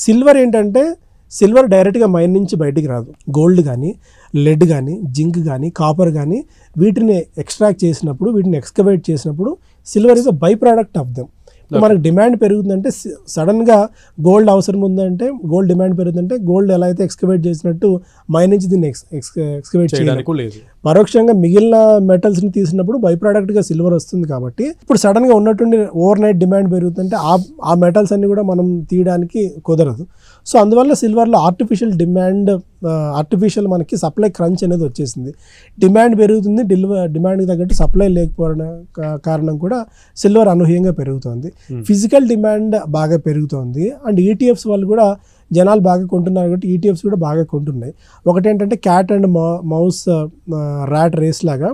Silver ఏంటంటే silver డైరెక్ట్గా mine నుంచి బయటికి రాదు. గోల్డ్ కానీ, లెడ్ కానీ, జింక్ కానీ, కాపర్ కానీ వీటిని ఎక్స్ట్రాక్ట్ చేసినప్పుడు, వీటిని ఎక్స్కవేట్ చేసినప్పుడు silver is a by product of them. మనకు డిమాండ్ పెరుగుతుందంటే సడన్గా గోల్డ్ అవసరం ఉందంటే, గోల్డ్ డిమాండ్ పెరుగుతుందంటే గోల్డ్ ఎలా అయితే ఎక్స్కవేట్ చేసినట్టు మైన్ నుంచి దీన్ని ఎక్స్కవేట్ చేయడానికి లేదు. పరోక్షంగా మిగిలిన మెటల్స్ని తీసినప్పుడు బై ప్రోడక్ట్గా సిల్వర్ వస్తుంది. కాబట్టి ఇప్పుడు సడన్గా ఉన్నటువంటి ఓవర్ నైట్ డిమాండ్ పెరుగుతుందంటే ఆ మెటల్స్ అన్ని కూడా మనం తీయడానికి కుదరదు. సో అందువల్ల సిల్వర్లో ఆర్టిఫిషియల్ మనకి సప్లై క్రంచ్ అనేది వచ్చేసింది. డిమాండ్ పెరుగుతుంది, డిమాండ్కి తగ్గట్టు సప్లై లేకపోవడం కారణం కూడా సిల్వర్ అనూహ్యంగా పెరుగుతుంది. ఫిజికల్ డిమాండ్ బాగా పెరుగుతోంది. అండ్ ఈటీఎఫ్స్ వాళ్ళు కూడా జనాలు బాగా కొంటున్నారు కాబట్టి ఈటీఎఫ్స్ కూడా బాగా కొంటున్నాయి. ఒకటేంటంటే cat and mouse rat race లాగా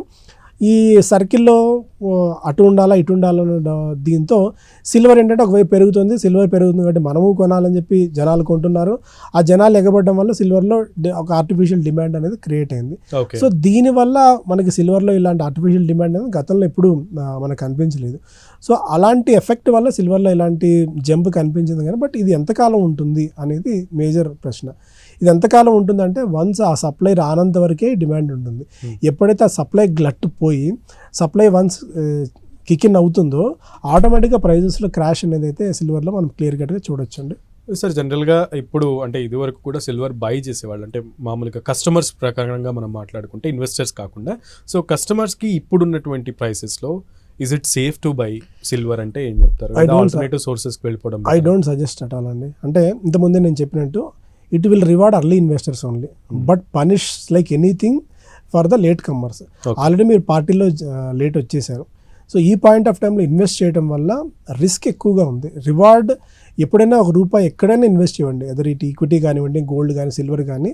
ఈ సర్కిల్లో అటు ఉండాలా ఇటు ఉండాలన్న దీంతో సిల్వర్ ఏంటంటే ఒకవైపు పెరుగుతుంది. సిల్వర్ పెరుగుతుంది కాబట్టి మనము కొనాలని చెప్పి జనాలు కొంటున్నారు. ఆ జనాలు ఎగబడడం వల్ల సిల్వర్లో ఒక ఆర్టిఫిషియల్ డిమాండ్ అనేది క్రియేట్ అయింది. సో దీనివల్ల మనకి సిల్వర్లో ఇలాంటి ఆర్టిఫిషియల్ డిమాండ్ అనేది గతంలో ఎప్పుడు మనకు కనిపించలేదు. సో అలాంటి ఎఫెక్ట్ వల్ల సిల్వర్లో ఇలాంటి జంప్ కనిపించింది కానీ బట్ ఇది ఎంతకాలం ఉంటుంది అనేది మేజర్ ప్రశ్న. ఇది ఎంతకాలం ఉంటుందంటే వన్స్ ఆ సప్లై రానంత వరకే డిమాండ్ ఉంటుంది. ఎప్పుడైతే ఆ సప్లై గ్లట్ పోయి సప్లై వన్స్ కిక్ ఇన్ అవుతుందో ఆటోమేటిక్గా ప్రైజెస్లో క్రాష్ అనేది అయితే సిల్వర్లో మనం క్లియర్ కట్గా చూడొచ్చు అండి. సార్ జనరల్గా ఇప్పుడు అంటే ఇదివరకు కూడా సిల్వర్ బై చేసేవాళ్ళు, అంటే మామూలుగా కస్టమర్స్ ప్రకారంగా మనం మాట్లాడుకుంటే ఇన్వెస్టర్స్ కాకుండా, సో కస్టమర్స్కి ఇప్పుడున్నటువంటి ప్రైసెస్లో is it safe to buy silver అంటే ఏం చెప్తారు? ఆల్టర్నేటివ్ సోర్సెస్కి వెళ్ళిపోవడం I don't suggest at all అండి. అంటే ఇంతకుముందే నేను చెప్పినట్టు it will reward early investors only but punish like anything for the late comers. Already మీరు పార్టీలో లేట్ వచ్చేసారు. సో ఈ పాయింట్ ఆఫ్ టైంలో ఇన్వెస్ట్ చేయడం వల్ల రిస్క్ ఎక్కువగా ఉంది. రివార్డ్ ఎప్పుడైనా ₹1 ఎక్కడైనా ఇన్వెస్ట్ చేయండి, ఎదర్ ఇటు ఈక్విటీ కానివ్వండి, గోల్డ్ కానీ, సిల్వర్ కానీ,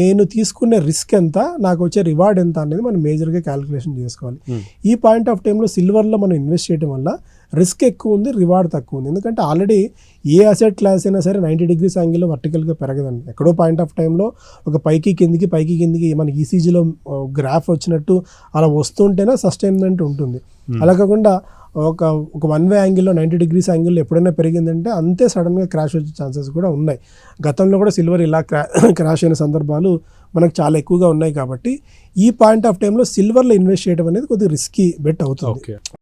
నేను తీసుకునే రిస్క్ ఎంత, నాకు వచ్చే రివార్డ్ ఎంత అనేది మనం మేజర్గా క్యాలిక్యులేషన్ చేసుకోవాలి. ఈ పాయింట్ ఆఫ్ టైంలో సిల్వర్లో మనం ఇన్వెస్ట్ చేయడం వల్ల రిస్క్ ఎక్కువ ఉంది, రివార్డ్ తక్కువ ఉంది. ఎందుకంటే ఆల్రెడీ ఏ అసెట్ క్లాస్ అయినా సరే 90 degrees యాంగిల్లో వర్టికల్గా పెరగదండి. ఎక్కడో పాయింట్ ఆఫ్ టైంలో ఒక పైకి కిందికి మన ఈసీజీలో గ్రాఫ్ వచ్చినట్టు అలా వస్తుంటేనే సస్టైన్మెంట్ ఉంటుంది. అలా కాకుండా ఒక వన్ వే యాంగిల్లో 90 degrees యాంగిల్లో ఎప్పుడైనా పెరిగిందంటే అంతే సడన్గా క్రాష్ వచ్చే ఛాన్సెస్ కూడా ఉన్నాయి. గతంలో కూడా సిల్వర్ ఇలా క్రాష్ అయిన సందర్భాలు మనకు చాలా ఎక్కువగా ఉన్నాయి. కాబట్టి ఈ పాయింట్ ఆఫ్ టైంలో సిల్వర్లో ఇన్వెస్ట్ చేయడం అనేది కొద్దిగా రిస్కీ బెట్ అవుతుంది.